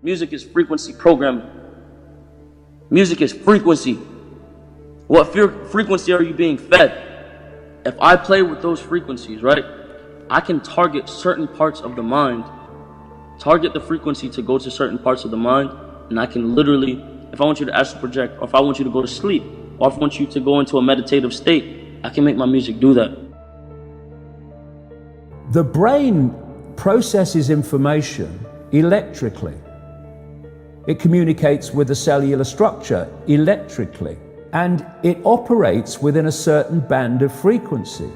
Music is frequency programming. Music is frequency. What frequency are you being fed? If I play with those frequencies, right, I can target certain parts of the mind, target the frequency to go to certain parts of the mind, and I can literally, if I want you to astral project, or if I want you to go to sleep, or if I want you to go into a meditative state, I can make my music do that. The brain processes information electrically. It communicates with the cellular structure electrically, and it operates within a certain band of frequency.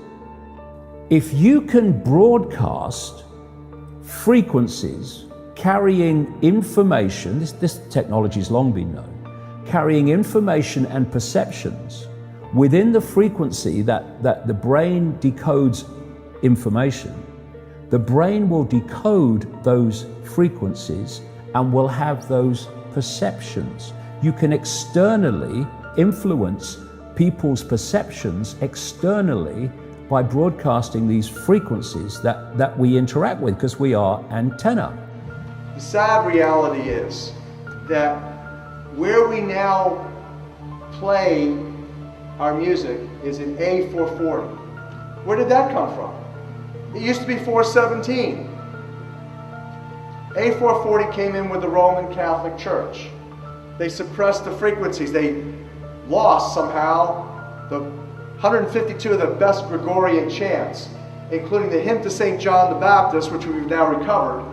If you can broadcast frequencies carrying information, this technology has long been known, carrying information and perceptions within the frequency that the brain decodes information, the brain will decode those frequencies and will have those perceptions. You can externally influence people's perceptions externally by broadcasting these frequencies that we interact with, because we are antenna. The sad reality is that where we now play our music is in A440. Where did that come from? It used to be 417. A440 came in with the Roman Catholic Church. They suppressed the frequencies. They lost somehow the 152 of the best Gregorian chants, including the hymn to St. John the Baptist, which we've now recovered.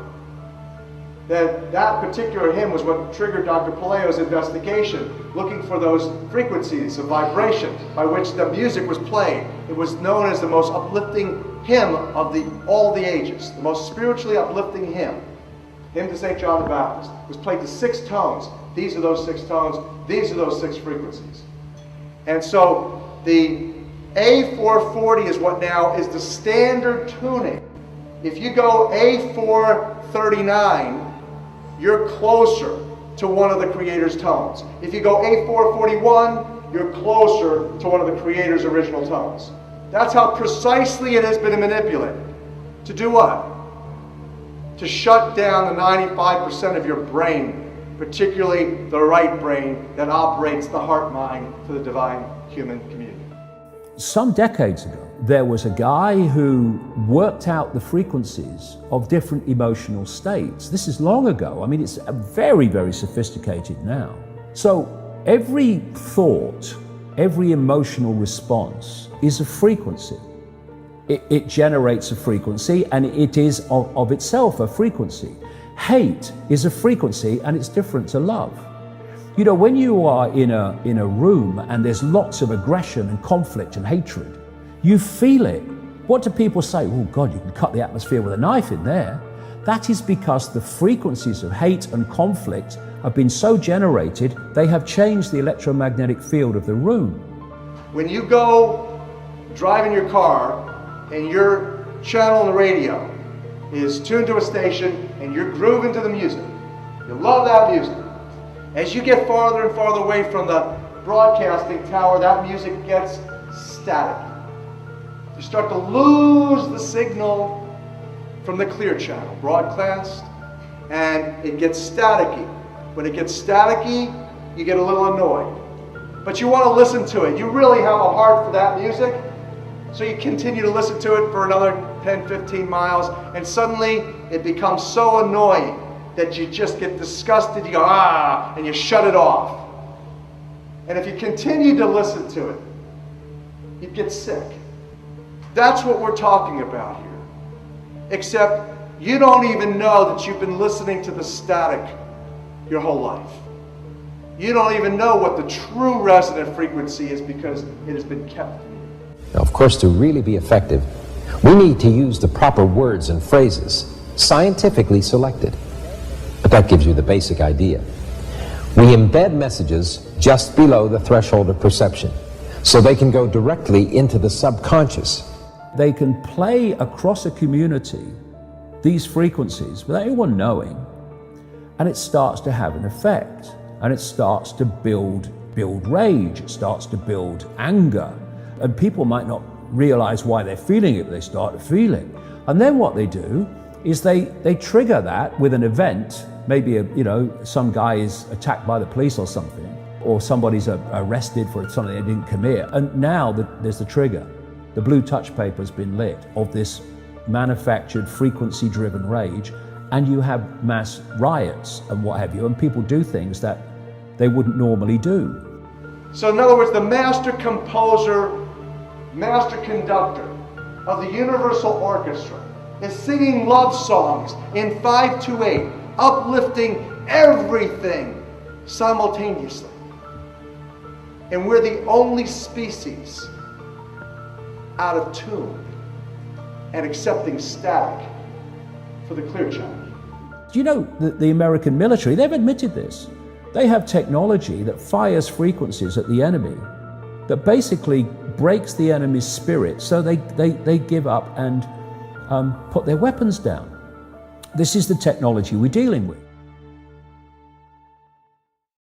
That particular hymn was what triggered Dr. Palaio's investigation, looking for those frequencies of vibration by which the music was played. It was known as the most uplifting hymn of all the ages, the most spiritually uplifting hymn. Hymn to St. John the Baptist. It was played to 6 tones. These are those 6 tones. These are those 6 frequencies. And so the A440 is what now is the standard tuning. If you go A439, you're closer to one of the Creator's tones. If you go A441, you're closer to one of the Creator's original tones. That's how precisely it has been manipulated. To do what? To shut down the 95% of your brain, particularly the right brain that operates the heart mind for the divine human community. Some decades ago, there was a guy who worked out the frequencies of different emotional states. This is long ago. I mean, it's very, very sophisticated now. So every thought, every emotional response is a frequency. It generates a frequency, and it is of itself a frequency. Hate is a frequency, and it's different to love. You know, when you are in a room and there's lots of aggression and conflict and hatred, you feel it. What do people say? Oh God, you can cut the atmosphere with a knife in there. That is because the frequencies of hate and conflict have been so generated, they have changed the electromagnetic field of the room. When you go driving your car and your channel on the radio is tuned to a station and you're grooving to the music, you love that music. As you get farther and farther away from the broadcasting tower, that music gets static. You start to lose the signal from the clear channel, broadcast, and it gets staticky. When it gets staticky, you get a little annoyed. But you want to listen to it. You really have a heart for that music, so you continue to listen to it for another 10, 15 miles, and suddenly it becomes so annoying that you just get disgusted, you go, ah, and you shut it off. And if you continue to listen to it, you get sick. That's what we're talking about here. Except you don't even know that you've been listening to the static your whole life. You don't even know what the true resonant frequency is because it has been kept from you. Now, of course, to really be effective, we need to use the proper words and phrases, scientifically selected. But that gives you the basic idea. We embed messages just below the threshold of perception, so they can go directly into the subconscious. They can play across a community these frequencies without anyone knowing, and it starts to have an effect, and it starts to build rage, it starts to build anger, and people might not realize why they're feeling it, but they start to feel it. And then what they do is they trigger that with an event. Maybe some guy is attacked by the police or something, or somebody's arrested for something they didn't commit, and now there's the trigger. The blue touch paper's been lit of this manufactured frequency-driven rage, and you have mass riots and what have you, and people do things that they wouldn't normally do. So in other words, the master composer, master conductor of the Universal Orchestra is singing love songs in 5/8, uplifting everything simultaneously. And we're the only species out of tune and accepting static for the clear channel. Do you know that the American military, they've admitted this. They have technology that fires frequencies at the enemy that basically breaks the enemy's spirit, so they give up and put their weapons down. This is the technology we're dealing with.